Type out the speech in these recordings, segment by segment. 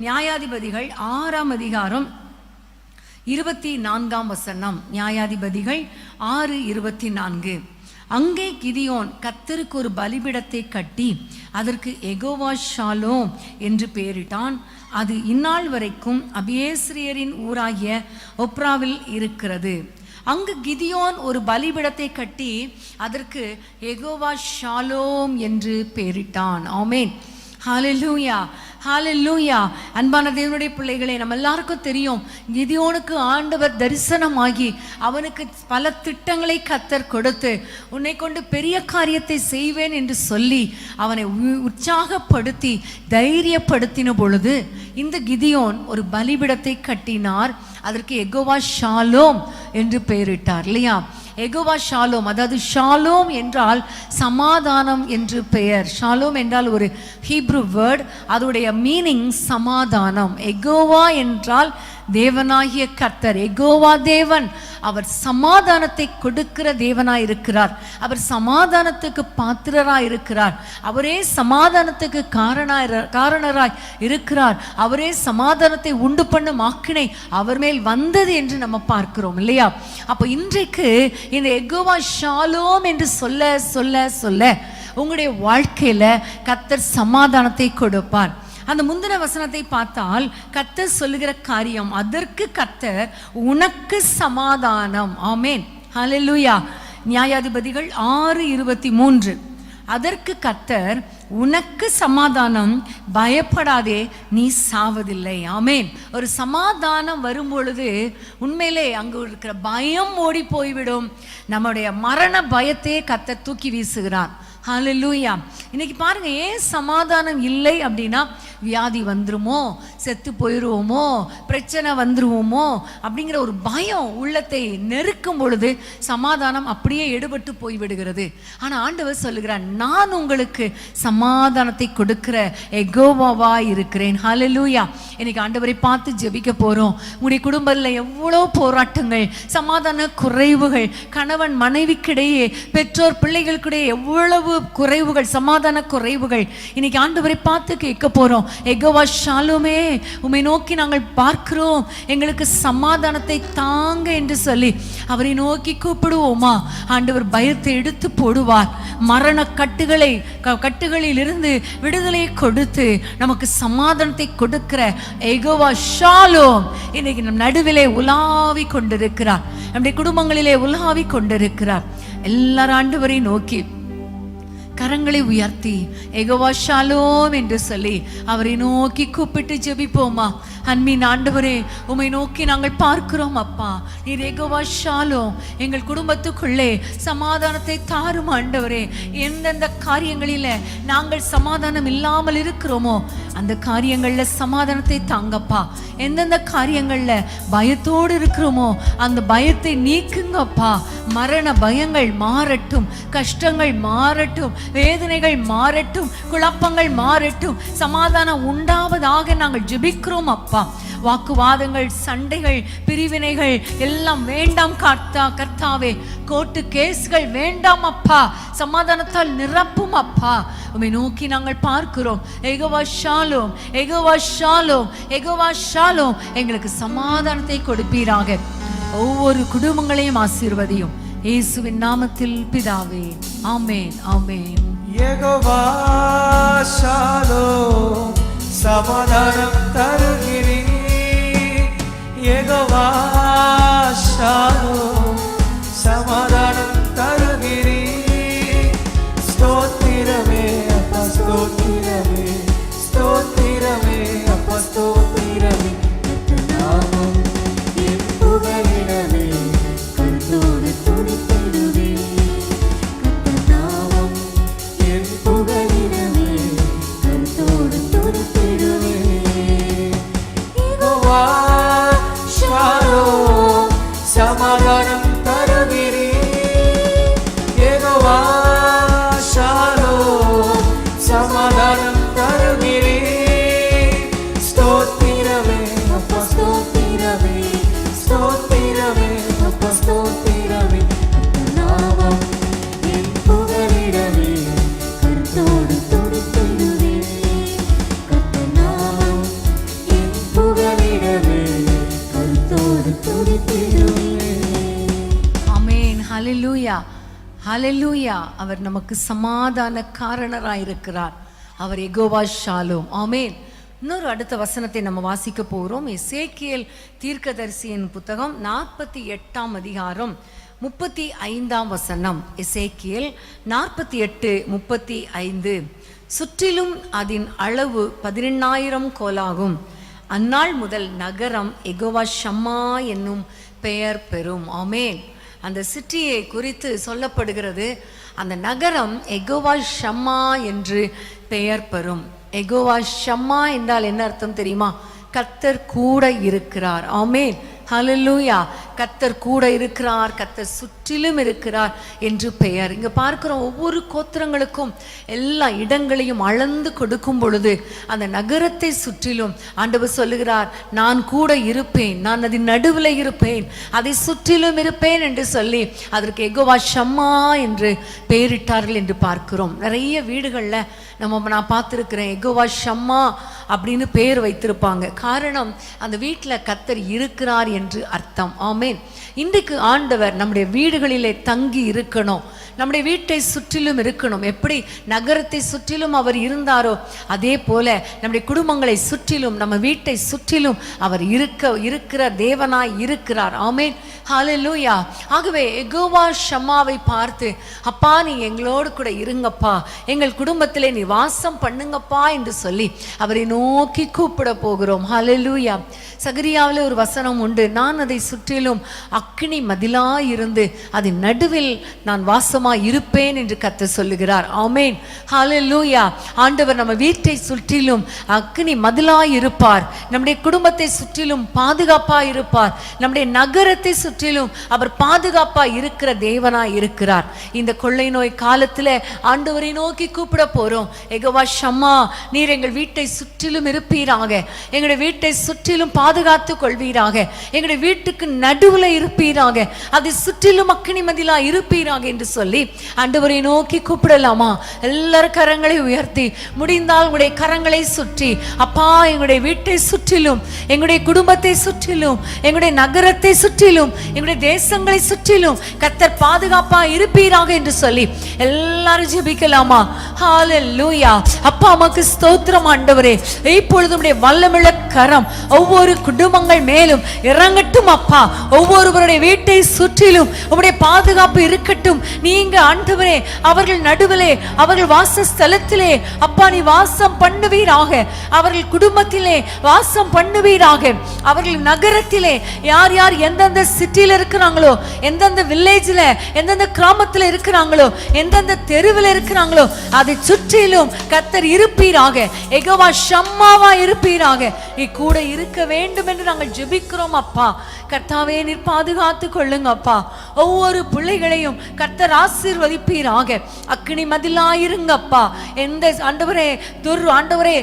நியாயாதிபதிகள் 6ஆம் அதிகாரம் 24ஆம் வசனம். நியாயாதிபதிகள் 6:24. அங்கே கிதியோன் கர்த்தருக்கு ஒரு பலிபீடத்தை கட்டி அதற்கு யெகோவா ஷாலோம் என்று பெயரிட்டான். அது இந்நாள் வரைக்கும் அபியேஸ்ரியரின் ஊராகிய ஒப்ராவில் இருக்கிறது. அங்கு கிதியோன் ஒரு பலிபீடத்தை கட்டி அதற்கு யெகோவா ஷாலோம் என்று பெயரிட்டான். ஆமென். ஹல்லேலூயா, ஹல்லேலூயா. அன்பான தேவனுடைய பிள்ளைகளே, நம்ம எல்லாருக்கும் தெரியும், கிதியோனுக்கு ஆண்டவர் தரிசனமாகி அவனுக்கு பல திட்டங்களை கர்த்தர் கொடுத்து உன்னை கொண்டு பெரிய காரியத்தை செய்வேன் என்று சொல்லி அவனை உற்சாகப்படுத்தி தைரியப்படுத்தின பொழுது இந்த கிதியோன் ஒரு பலிபீடத்தை கட்டினார். அதற்கு யெகோவா ஷாலோம் என்று பெயரிட்டார் இல்லையா? யெகோவா ஷாலோம், அதாவது ஷாலோம் என்றால் சமாதானம் என்று பெயர். ஷாலோம் என்றால் ஒரு ஹீப்ரு வேர்ட், அதோடைய மீனிங் சமாதானம். யெகோவா என்றால் தேவனாகிய கர்த்தர். யெகோவா தேவன், அவர் சமாதானத்தை கொடுக்கிற தேவனாய் இருக்கிறார். அவர் சமாதானத்துக்கு பாத்திரராய் இருக்கிறார். அவரே சமாதானத்துக்கு காரணராய் இருக்கிறார். அவரே சமாதானத்தை உண்டு பண்ணும் ஆக்கினை அவர் மேல் வந்தது என்று நம்ம பார்க்கிறோம் இல்லையா? அப்போ இன்றைக்கு இந்த யெகோவா ஷாலோம் என்று சொல்ல சொல்ல சொல்ல உங்களுடைய வாழ்க்கையில கர்த்தர் சமாதானத்தை கொடுப்பார். அந்த முந்தின வசனத்தை பார்த்தால் கர்த்தர் சொல்லுகிற காரியம், அதற்கு கர்த்தர் உனக்கு சமாதானம். ஆமென், ஹல்லேலூயா. நியாயாதிபதிகள் 6:23. அதற்கு கர்த்தர் உனக்கு சமாதானம், பயப்படாதே, நீ சாவதில்லை. ஆமென். ஒரு சமாதானம் வரும் பொழுது உண்மையிலே அங்கு இருக்கிற பயம் ஓடி போய்விடும். நம்முடைய மரண பயத்தையே கர்த்தர் தூக்கி வீசுகிறார். ஹல்லேலூயா. இன்னைக்கு பாருங்க, ஏன் சமாதானம் இல்லை அப்படின்னா, வியாதி வந்துருமோ, செத்து போயிடுவோமோ, பிரச்சனை வந்துருவோமோ அப்படிங்கிற ஒரு பயம் உள்ளத்தை நெருக்கும் பொழுது சமாதானம் அப்படியே எடுபட்டு போய்விடுகிறது. ஆனால் ஆண்டவர் சொல்லுகிறார், நான் உங்களுக்கு சமாதானத்தை கொடுக்கிற யெகோவாவா இருக்கிறேன். ஹல்லேலூயா. இன்னைக்கு ஆண்டவரை பார்த்து ஜெபிக்க போறோம். உங்களுடைய குடும்பத்தில் எவ்வளோ போராட்டங்கள், சமாதான குறைவுகள், கணவன் மனைவிக்கிடையே, பெற்றோர் பிள்ளைகளுக்கிடையே எவ்வளவு குறைவுகள், சமாதான குறைவுகள், இன்னைக்கு ஆண்டவரை பார்த்து கேட்க போறோம். யெகோவா ஷாலோமே, உம்மை நோக்கி நாங்கள் பார்க்கிறோம், எங்களுக்கு சமாதானத்தை தாங்க என்று சொல்லி அவரை நோக்கி கூப்பிடுவோமா? ஆண்டவர் பயத்தை எடுத்து போடுவார். மரண கட்டுகளில் இருந்து விடுதலையை கொடுத்து நமக்கு சமாதானத்தை கொடுக்கிற யெகோவா ஷாலோம் இன்னைக்கு நம் நடுவிலே உலாவி கொண்டிருக்கிறார். நம்முடைய குடும்பங்களிலே உலாவி கொண்டிருக்கிறார். எல்லாரும் ஆண்டவரை நோக்கி கரங்களை உயர்த்தி யெகோவா ஷாலோம் என்று சொல்லி அவரை நோக்கி கூப்பிட்டு ஜெபிப்போமா? அன்பின் ஆண்டவரே, உம்மை நோக்கி நாங்கள் பார்க்கிறோம் அப்பா. நீர் யெகோவா ஷாலோம், எங்கள் குடும்பத்துக்குள்ளே சமாதானத்தை தாரும் ஆண்டவரே. எந்தெந்த காரியங்களில் நாங்கள் சமாதானம் இல்லாமல் இருக்கிறோமோ அந்த காரியங்களில் சமாதானத்தை தாங்கப்பா. எந்தெந்த காரியங்களில் பயத்தோடு இருக்கிறோமோ அந்த பயத்தை நீக்குங்கப்பா. மரண பயங்கள் மாறட்டும், கஷ்டங்கள் மாறட்டும், வேதனைகள் மாறட்டும், குழப்பங்கள் மாறட்டும், சமாதானம் உண்டாவதாக நாங்கள் ஜெபிக்கிறோம் அப்பா. வாக்குவாதங்கள், சண்டைகள், பிரிவினைகள் எல்லாம் வேண்டாம் கர்த்தாவே. கோர்ட்டு கேஸ்கள் வேண்டாம் அப்பா. சமாதானத்தால் நிரப்பும் அப்பா. உம்மை நோக்கி நாங்கள் பார்க்கிறோம். Jehovah Shalom, Jehovah Shalom, Jehovah Shalom, எங்களுக்கு சமாதானத்தை கொடுப்பீராக. ஒவ்வொரு குடும்பங்களையும் ஆசீர்வதியும் இயேசுவின் நாமத்தில் பிதாவே. ஆமென், ஆமென். யெகோவா ஷாலோம், சமாதானம் தருகிறீர். யெகோவா ஷாலோம், சமாதானம் தருகிறீர். ஸ்தோத்திரமே அப்பா, ஸ்தோத்திரமே, ஸ்தோத்திரமே அப்பா, ஸ்தோத்திரமே. நாமம் என் புகழிடமே, கர்த்தரோடு துதித்திடுவே. நாமம் என் புகழிடமே, கர்த்தரோடு துதித்திடுவே. யெகோவா ஷாலோம், சமாதானம் தருகிறீர். ஹல்லேலூயா, ஹல்லேலூயா. அவர் நமக்கு சமாதான காரணராய் இருக்கிறார். அவர் யெகோவா ஷாலோம். ஆமென். இன்னொரு அடுத்த வசனத்தை நம்ம வாசிக்க போகிறோம். எசேக்கியேல் தீர்க்கதரிசியின் புத்தகம் 48ஆம் அதிகாரம் 35ஆம் வசனம். எசேக்கியேல் 48:35. சுற்றிலும் அதன் அளவு 18,000 கோலாகும். அந்நாள் முதல் நகரம் யெகோவா ஷம்மா என்னும் பெயர் பெறும். ஆமென். அந்த சிட்டியை குறித்து சொல்லப்படுகிறது. அந்த நகரம் யெகோவா ஷம்மா என்று பெயர் பெறும். யெகோவா ஷம்மா என்றால் என்ன அர்த்தம் தெரியுமா? கர்த்தர் கூட இருக்கிறார். ஆமென், ஹல்லேலூயா. கர்த்தர் கூட இருக்கிறார், கர்த்தர் சுற்றிலும் இருக்கிறார் என்று பெயர். இங்க பார்க்கிறோம், ஒவ்வொரு கோத்திரங்களுக்கும் எல்லா இடங்களையும் அளந்து கொடுக்கும் பொழுது அந்த நகரத்தை சுற்றிலும் ஆண்டவர் சொல்லுகிறார், நான் கூட இருப்பேன், நான் அதன் நடுவில் இருப்பேன், அதை சுற்றிலும் இருப்பேன் என்று சொல்லி அதற்கு யெகோவா ஷம்மா என்று பெயரிட்டார்கள் என்று பார்க்கிறோம். நிறைய வீடுகளில் நான் பார்த்துருக்கிறேன், யெகோவா ஷம்மா அப்படின்னு பெயர் வைத்திருப்பாங்க. காரணம், அந்த வீட்டில் கர்த்தர் இருக்கிறார் என்று அர்த்தம். ஆமென். இன்றைக்கு ஆண்டவர் நம்முடைய வீடுகளிலே தங்கி இருக்கணும், நம்முடைய வீட்டை சுற்றிலும் இருக்கணும். எப்படி நகரத்தை சுற்றிலும் அவர் இருந்தாரோ அதே போல நம்முடைய குடும்பங்களை சுற்றிலும், நம்ம வீட்டை சுற்றிலும் அவர் இருக்கிற தேவனாய் இருக்கிறார். ஆமென், ஹல்லேலூயா. ஆகவே யெகோவா ஷம்மாவை பார்த்து, அப்பா நீ எங்களோடு கூட இருங்கப்பா, எங்கள் குடும்பத்திலே நீ வாசம் பண்ணுங்கப்பா என்று சொல்லி அவரை நோக்கி கூப்பிட போகிறோம். ஹல்லேலூயா. சகரியாவில் ஒரு வசனம் உண்டு, நான் அதை சுற்றிலும் அக்கினி மதிலாய் இருந்து அதன் நடுவில் நான் வாசமாய் இருப்பேன் என்று கர்த்தர் சொல்லுகிறார். ஆமென், ஹல்லேலூயா. ஆண்டவர் நம்ம வீட்டை சுற்றிலும் அக்கினி மதிலாய் இருப்பார், நம்முடைய குடும்பத்தை சுற்றிலும் பாதுகாப்பாய் இருப்பார், நம்முடைய நகரத்தை சுற்றிலும் அவர் பாதுகாப்பாய் இருக்கிற தேவனாய் இருக்கிறார். இந்த கொள்ளை நோய் காலத்தில் ஆண்டவரை நோக்கி கூப்பிட போறோம். யெகோவா ஷம்மா, நீர் எங்கள் வீட்டை சுற்றிலும் இருப்பீராக, எங்களுடைய வீட்டை சுற்றிலும் பாதுகாத்து கொள்வீராக, எங்களுடைய வீட்டுக்கு நடுவில் இருப்பீராக, அதை சுற்றிலும் அக்கினி மதிலா இருப்பீராக என்று சொல்லி ஆண்டவரை நோக்கி கூப்பிடலாமா? எல்லாரும் கரங்களை உயர்த்தி, முடிந்தால் உங்களுடைய கரங்களை சுற்றி, அப்பா எங்களுடைய வீட்டை சுற்றிலும், எங்களுடைய குடும்பத்தை சுற்றிலும், எங்களுடைய நகரத்தை சுற்றிலும், எங்களுடைய தேசங்களை சுற்றிலும் கர்த்தர் பாதுகாப்பா இருப்பீராக என்று சொல்லி எல்லாரும் ஜெபிக்கலாமா? ஹல்லேலூயா. அப்பா உமக்கு ஸ்தோத்திரம் ஆண்டவரே. இப்பொழுது உம்முடைய வல்லமையுள்ள கரம் ஒவ்வொரு குடும்பங்கள் மேலும் இறங்கட்டும் அப்பா. ஒவ்வொருவருடைய வீட்டை சுற்றிலும் உம்முடைய பாதுகாப்பு இருக்கட்டும். நீங்க ஆண்டவரே அவர்கள் நடுவிலே, அவர்கள் வாசஸ்தலத்திலே அப்பா நீ வாசம் பண்ணுவீராக, அவர்கள் குடும்பத்திலே வாசம் பண்ணுவீராக, அவர்கள் நகரத்திலே யார் யார் எந்தெந்த சிட்டியில் இருக்கிறாங்களோ, எந்தெந்த வில்லேஜில், எந்தெந்த கிராமத்தில் இருக்கிறாங்களோ, எந்தெந்த தெருவில் இருக்கிறாங்களோ அதை சுற்றிலும் கர்த்தர் இருப்பீராக, யெகோவா ஷம்மாவா இருப்பீராக. நீ கூட இருக்க வேண்டும் என்று நாங்கள் ஜெபிக்கிறோம் அப்பா. கர்த்தாவே நீர் பாதுகாத்து கொள்ளுங்க அப்பா. ஒவ்வொரு பிள்ளைகளையும் கர்த்தர் ஆசீர்வதிப்பீராக. அக்கினி மதிலாயிருங்கப்பா. எந்த ஆண்டவரே ஆண்டவரே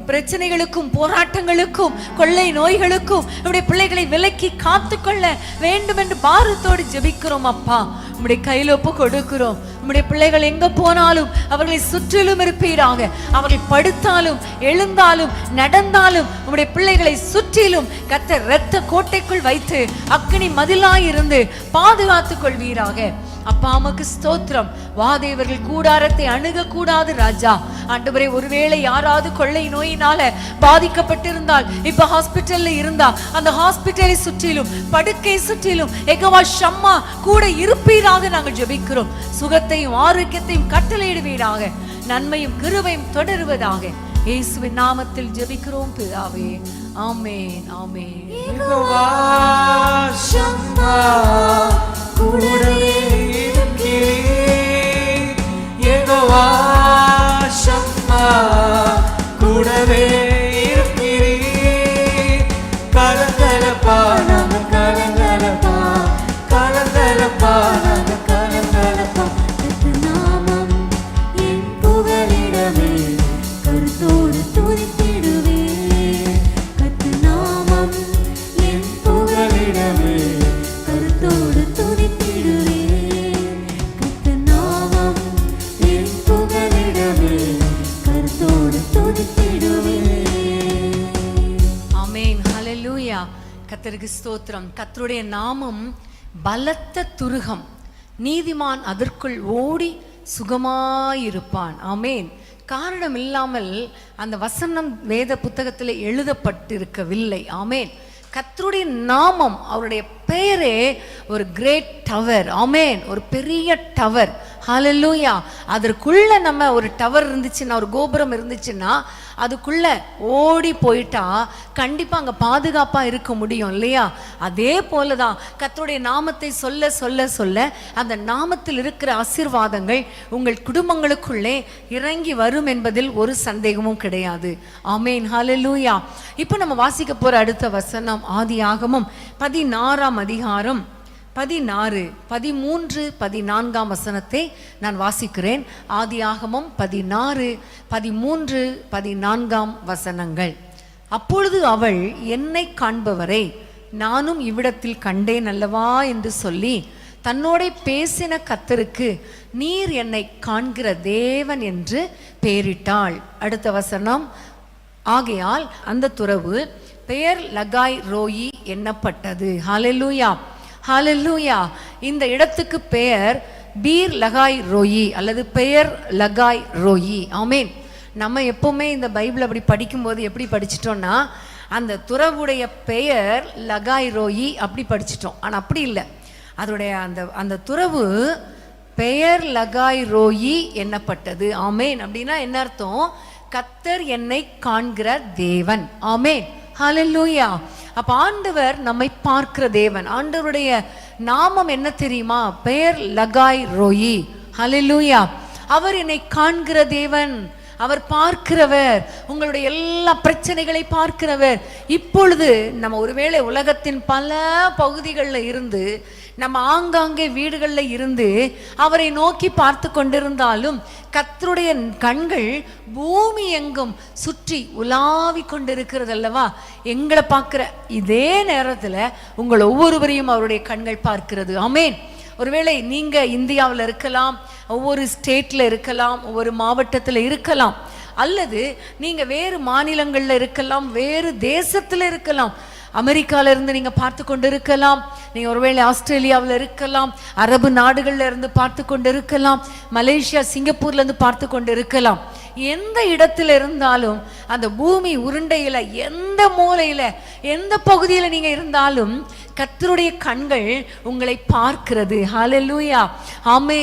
பிரச்சனைகளுக்கும் போராட்டங்களுக்கும் கொள்ளை நோய்களுக்கும் நம்முடைய பிள்ளைகளை விலக்கி காத்துக்கொள்ள வேண்டும் என்று பாரத்தோடு ஜெபிக்கிறோம் அப்பா. உம்முடைய கையில் ஒப்பு கொடுக்கிறோம். உம்முடைய பிள்ளைகள் எங்க போனாலும் அவர்களை சுற்றிலும் இருப்பீராக. அவர்கள் படுத்தாலும் எழுந்தாலும் நடந்தாலும் உம்முடைய பிள்ளைகளை சுற்றிலும் கர்த்தர் இரத்த கோட்டைக்குள் வைத்து அக்கினி மதிலாயிருந்து பாதுகாத்துக் கொள்வீராக. அப்பா உமக்கு ஸ்தோத்திரம். வாதேவர்கள் கூடாரத்தை அணுக கூடாது ராஜா. ஆண்டவரே ஒருவேளை யாராவது கொள்ளை நோயினால பாதிக்கப்பட்டிருந்தால், இப்ப ஹாஸ்பிட்டல்ல இருந்தா அந்த ஹாஸ்பிட்டலை சுற்றிலும் படுக்கை சுற்றிலும் யெகோவா ஷம்மா கூட இருப்பீராக நாங்கள் ஜெபிக்கிறோம். சுகத்தையும் ஆரோக்கியத்தையும் கட்டளையிடுவீராக. நன்மையும் கிருபையும் தொடருவதாக. இயேசுவின் நாமத்தில் ஜெபிக்கிறோம் பிதாவே. ஆமென், ஆமென். யெகோவா ஷம்மா கூடவே இருக்கிறீர். யெகோவா ஷம்மா கூடவே இருக்கிறீர். கலங்கலப்பா நாம கலங்கலப்பா, கலங்கலப்பா நாம கலங்கலப்பா. நாமம் என் புகலிடமே, கருத்தோடு துதித்திடுவே. கத்து நாமம் என் புகலிடமே, கருத்தோடு துதித்திடுவே. கத்து நாமம் என் புகலிடமே, கருத்தோடு துதித்திடுவே. ஆமென், ஹல்லேலூயா. கர்த்தருக்கு ஸ்தோத்திரம். கர்த்தருடைய நாமம் பலத்த துருகம். நீதிமான் அதற்குள் ஓடி சுகமாயிருப்பான். ஆமேன். காரணம் இல்லாமல் அந்த வசனம் வேத புத்தகத்தில் எழுதப்பட்டிருக்கவில்லை. ஆமேன். கர்த்தருடைய நாமம், அவருடைய பெயரே ஒரு கிரேட் டவர். ஆமேன். ஒரு பெரிய டவர். ஹல்லேலூயா. அதற்குள்ள நம்ம ஒரு டவர் இருந்துச்சுன்னா, ஒரு கோபுரம் இருந்துச்சுன்னா, அதுக்குள்ள ஓடி போயிட்டா கண்டிப்பா அங்க பாதுகாப்பா இருக்க முடியும் இல்லையா? அதே போலதான் கர்த்தருடைய நாமத்தை சொல்ல சொல்ல சொல்ல அந்த நாமத்தில் இருக்கிற ஆசீர்வாதங்கள் உங்கள் குடும்பங்களுக்குள்ளே இறங்கி வரும் என்பதில் ஒரு சந்தேகமும் கிடையாது. ஆமேன். ஹல்லேலூயா. இப்போ நம்ம வாசிக்க போற அடுத்த வசனம் ஆதியாகமம் 16ஆம் அதிகாரம் 16, 13, 14ஆம் வசனத்தை நான் வாசிக்கிறேன். ஆதியாகமம் 16, 13, 14ஆம் வசனங்கள். அப்பொழுது அவள், என்னை காண்பவரை நானும் இவ்விடத்தில் கண்டேன் அல்லவா என்று சொல்லி தன்னோட பேசின கர்த்தருக்கு நீர் என்னை காண்கிற தேவன் என்று பெயரிட்டாள். அடுத்த வசனம். ஆகையால் அந்த துறவு பெயர் லகாய் ரோயி எண்ணப்பட்டது. ஹல்லேலூயா. ஹல்லேலூயா. இந்த இடத்துக்கு பெயர் பீர் லகாய் ரோயி அல்லது பெயர் லகாய் ரோயி. ஆமேன். நம்ம எப்பவுமே இந்த பைபிள் அப்படி படிக்கும்போது எப்படி படிச்சிட்டோம்னா, அந்த துறவுடைய பெயர் லகாய் ரோயி அப்படி படிச்சிட்டோம். ஆனால் அப்படி இல்லை. அதோடைய அந்த துறவு பெயர் லகாய் ரோயி எண்ணப்பட்டது. ஆமேன். அப்படின்னா என்ன அர்த்தம்? கர்த்தர் என்னை காண்கிற தேவன். ஆமேன். ஹல்லேலூயா. அப்ப ஆண்டவர் நம்மை பார்க்கிற தேவன். ஆண்டவருடைய நாமம் என்ன தெரியுமா? பெயர் லகாய் ரோயி. ஹல்லேலூயா. அவர் என்னை காண்கிற தேவன். அவர் பார்க்கிறவர். உங்களுடைய எல்லா பிரச்சனைகளை பார்க்கிறவர். இப்பொழுது நம்ம ஒருவேளை உலகத்தின் பல பகுதிகளில் இருந்து, நம்ம ஆங்காங்கே வீடுகளில் இருந்து அவரை நோக்கி பார்த்து கொண்டிருந்தாலும் கர்த்தருடைய கண்கள் பூமி எங்கும் சுற்றி உலாவி கொண்டிருக்கிறது அல்லவா? எங்களை பார்க்கிற இதே நேரத்தில் உங்கள் ஒவ்வொருவரையும் அவருடைய கண்கள் பார்க்கிறது. ஆமேன். ஒருவேளை நீங்க இந்தியாவில் இருக்கலாம், ஒவ்வொரு ஸ்டேட்ல இருக்கலாம், ஒவ்வொரு மாவட்டத்தில் இருக்கலாம், அல்லது நீங்க வேறு மாநிலங்கள்ல இருக்கலாம், வேறு தேசத்துல இருக்கலாம். அமெரிக்கால இருந்து நீங்க பார்த்து கொண்டு இருக்கலாம், நீங்க ஒருவேளை ஆஸ்திரேலியாவில் இருக்கலாம், அரபு நாடுகள்ல இருந்து பார்த்து கொண்டு இருக்கலாம், மலேசியா சிங்கப்பூர்ல இருந்து பார்த்து கொண்டு இருக்கலாம். எந்த இடத்துல இருந்தாலும் அந்த பூமி உருண்டையில எந்த மூலையில எந்த பகுதியில் நீங்க இருந்தாலும் கர்த்தருடைய கண்கள் உங்களை பார்க்கிறது. ஹல்லேலூயா. ஆமே.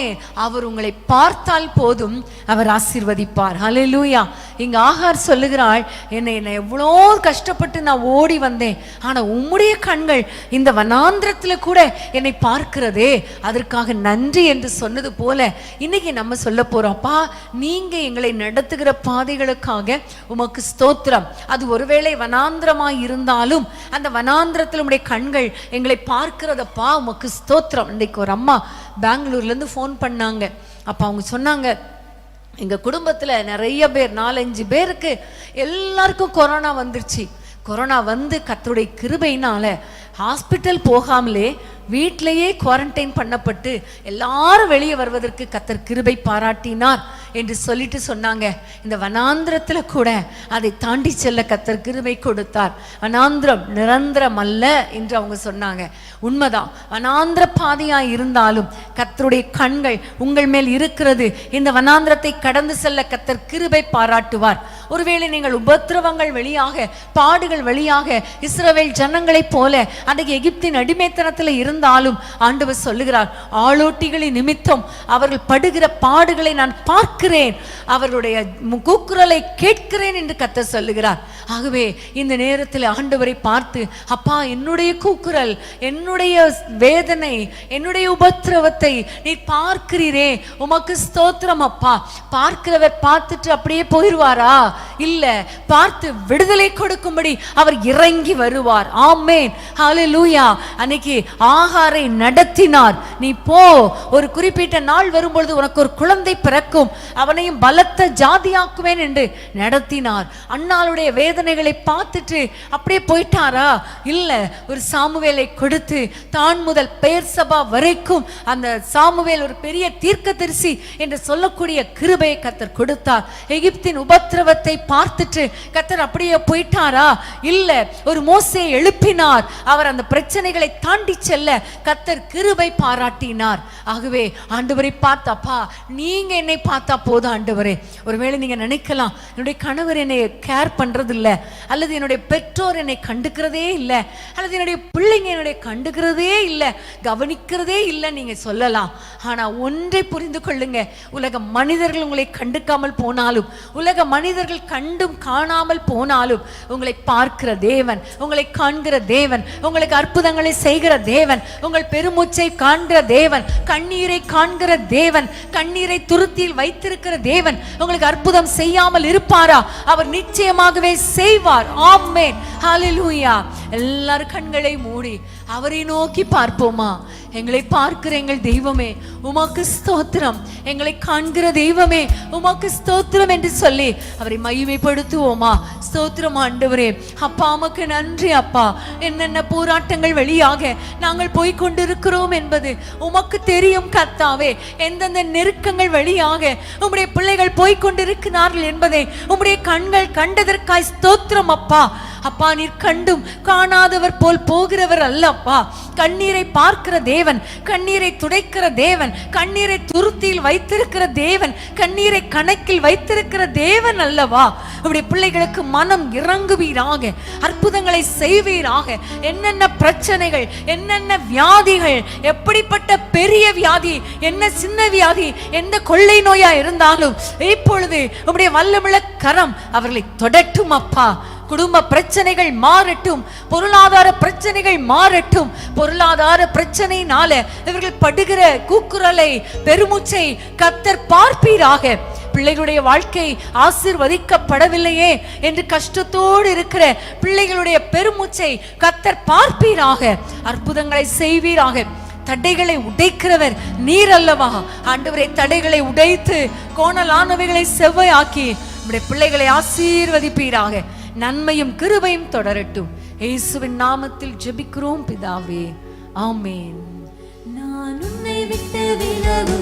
அவர் உங்களை பார்த்தால் போதும், அவர் ஆசீர்வதிப்பார். ஹல்லேலூயா. இங்க ஆகார் சொல்லுகிறாள், என்னை எவ்வளோ கஷ்டப்பட்டு நான் ஓடி வந்தேன், ஆனா உம்முடைய கண்கள் இந்த வனாந்திரத்துல கூட என்னை பார்க்கிறதே, அதற்காக நன்றி என்று சொன்னது போல இன்னைக்கு நம்ம சொல்ல போறோம்ப்பா, நீங்க எங்களை நடத்துகிற பாதைகளுக்காக உமக்கு ஸ்தோத்திரம். அது ஒருவேளை வனாந்திரமாய் இருந்தாலும் அந்த வனாந்திரத்தில் உம்முடைய கண்கள் எங்களை பார்க்கிறதப்பா, உமக்கு ஸ்தோத்திரம். இன்னைக்கு ஒரு அம்மா பெங்களூர்ல இருந்து ஃபோன் பண்ணாங்க. அப்ப அவங்க சொன்னாங்க, எங்க குடும்பத்துல நிறைய பேர் 4-5 பேருக்கு எல்லாருக்கும் கொரோனா வந்துருச்சு. கொரோனா வந்து கர்த்தருடைய கிருபையினால ஹாஸ்பிட்டல் போகாமலே வீட்டிலேயே குவாரண்டைன் பண்ணப்பட்டு எல்லாரும் வெளியே வருவதற்கு கர்த்தர் கிருபை பாராட்டினார் என்று சொல்லிட்டு சொன்னாங்க. இந்த வனாந்திரத்துல கூட அதை தாண்டி செல்ல கர்த்தர் கிருபை கொடுத்தார். வனாந்திரம் நிரந்தரம் அல்ல என்று அவங்க சொன்னாங்க. உண்மைதான். வனாந்திர பாதையாய் இருந்தாலும் கர்த்தருடைய கண்கள் உங்கள் மேல் இருக்கிறது. இந்த வனாந்திரத்தை கடந்து செல்ல கர்த்தர் கிருபை பாராட்டுவார். ஒருவேளை நீங்கள் உபத்திரவங்கள் வழியாக, பாடுகள் வழியாக இஸ்ரவேல் ஜனங்களைப் போல அன்றைக்கு எகிப்தின் அடிமைத்தனத்தில் இருந்தாலும் ஆண்டவர் சொல்லுகிறார், ஆளோட்டிகளின் நிமித்தம் அவர்கள் படுகிற பாடுகளை நான் பார்க்கிறேன், அவர்களுடைய கூக்குரலை கேட்கிறேன் என்று கர்த்தர் சொல்லுகிறார். ஆகவே இந்த நேரத்தில் ஆண்டவரை பார்த்து, அப்பா என்னுடைய கூக்குரல், என்னுடைய வேதனை, என்னுடைய உபத்திரவத்தை நீ பார்க்கிறீரே, உமக்கு ஸ்தோத்திரம் அப்பா. பார்க்கிறவர் பார்த்துட்டு அப்படியே போயிடுவாரா? இல்ல, பார்த்து விடுதலை கொடுக்கும்படி அவர் இறங்கி வருவார். ஆமென். ஹல்லேலூயா. அன்னைக்கு ஆகாரை நடத்தினார். நீ போ, ஒரு குறிப்பிட்ட நாள் வரும்பொழுது உனக்கு ஒரு குழந்தை பிறக்கும், அவனையும் பலத்த ஜாதியாக்குவேன் என்று நடத்தினார். அன்னாளுடைய வேதனைகளை பார்த்துட்டு அப்படியே போயிட்டாரா? இல்ல, ஒரு சாமுவேலை கொடுத்து தான் முதல் பெயர்சபா வரைக்கும் அந்த சாமுவேல் ஒரு பெரிய தீர்க்கதரிசி என்று சொல்லக்கூடிய கிருபையை கர்த்தர் கொடுத்தார். எகிப்தின் உபத்திரவத்தை பார்த்துட்டு கர்த்தர் அப்படியே போயிட்டாரா? இல்ல, ஒரு மோசேயை எழுப்பினார். அவர் அந்த பிரச்சனைகளை தாண்டி செல்ல கர்த்தர் கிருபை பாராட்டினார். ஆகவே ஆண்டவரை பார்த்தப்பா, நீங்க என்னை பார்த்தா போதும் ஆண்டவரே. ஒருவேளை நீங்க நினைக்கலாம், என்னுடைய கணவர் என்னை கேர் பண்றது இல்ல, அல்லது என்னுடைய பெற்றோர் என்னை கண்டுக்கிறதே இல்லை, அல்லது என்னுடைய பிள்ளைங்க என்னுடைய கண்டுக்கிறதே இல்லை, கவனிக்கிறதே இல்லை நீங்க சொல்லலாம். ஆனா ஒன்றை புரிந்து கொள்ளுங்க, உலக மனிதர்கள் உங்களை கண்டுக்காமல் போனாலும், உலக மனிதர்கள் கண்டும் காணாமல் போனாலும், உங்களை பார்க்கிற தேவன், உங்களை காண்கிற தேவன், உங்களுக்கு அற்புதங்களை செய்கிற தேவன், உங்கள் பெருமூச்சை காண்கிற தேவன், கண்ணீரை காண்கிற தேவன், கண்ணீரை துருத்தியில் வைத்திருக்கிற தேவன் உங்களுக்கு அற்புதம் செய்யாமல் இருப்பாரா? அவர் நிச்சயமாகவே செய்வார். ஆமென், ஹல்லேலூயா. எல்லாரும் கண்களை மூடி அவரை நோக்கி பார்ப்போமா? எங்களை பார்க்கிற எங்கள் தெய்வமே உமக்கு ஸ்தோத்திரம், எங்களை காண்கிற தெய்வமே உமக்கு ஸ்தோத்திரம் என்று சொல்லி அவரை மகிமைப்படுத்துவோமா? ஸ்தோத்திரம் ஆண்டவரே. அப்பா, உமக்கு நன்றி அப்பா. என்னென்ன போராட்டங்கள் வழியாக நாங்கள் போய்கொண்டிருக்கிறோம் என்பது உமக்கு தெரியும் கர்த்தாவே. எந்தெந்த நெருக்கங்கள் வழியாக உம்முடைய பிள்ளைகள் போய்கொண்டிருக்கிறார்கள் என்பதை உம்முடைய கண்கள் கண்டதற்காய் ஸ்தோத்திரம் அப்பா. அப்பா, நீர் கண்டும் காணாதவர் போல் போகிறவர் அல்லப்பா. கண்ணீரை பார்க்கிற தேவன், கண்ணீரை துடைக்கிற தேவன், கண்ணீரை துருத்தியில் வைத்திருக்கிற தேவன், கண்ணீரை கணக்கில் வைத்திருக்கிற தேவன் அல்லவா? உடைய பிள்ளைகளுக்கு மனம் இறங்குவீராக, அற்புதங்களை செய்வீராக. என்னென்ன பிரச்சனைகள், என்னென்ன வியாதிகள், எப்படிப்பட்ட பெரிய வியாதி, என்ன சின்ன வியாதி, எந்த கொள்ளை நோயா இருந்தாலும் இப்பொழுது உடைய வல்லமுள்ள கரம் அவர்களை தொடட்டும் அப்பா. குடும்ப பிரச்சனைகள் மாறட்டும், பொருளாதார பிரச்சனைகள் மாறட்டும். பொருளாதார பிரச்சனையினால இவர்கள் படுகிற கூக்குரலை, பெருமூச்சை கர்த்தர் பார்ப்பீராக. பிள்ளைகளுடைய வாழ்க்கை ஆசீர்வதிக்கப்படவில்லையே என்று கஷ்டத்தோடு இருக்கிற பிள்ளைகளுடைய பெருமூச்சை கர்த்தர் பார்ப்பீராக. அற்புதங்களை செய்வீராக. தடைகளை உடைக்கிறவர் நீர் அல்லவா ஆண்டவரே? தடைகளை உடைத்து கோணலானவைகளை செவ்வையாக்கி நம்முடைய பிள்ளைகளை ஆசீர்வதிப்பீராக. நன்மையும் கிருபையும் தொடரட்டும். இயேசுவின் நாமத்தில் ஜெபிக்கிறோம் பிதாவே, ஆமென். நான் உன்னை விட்டு விலகு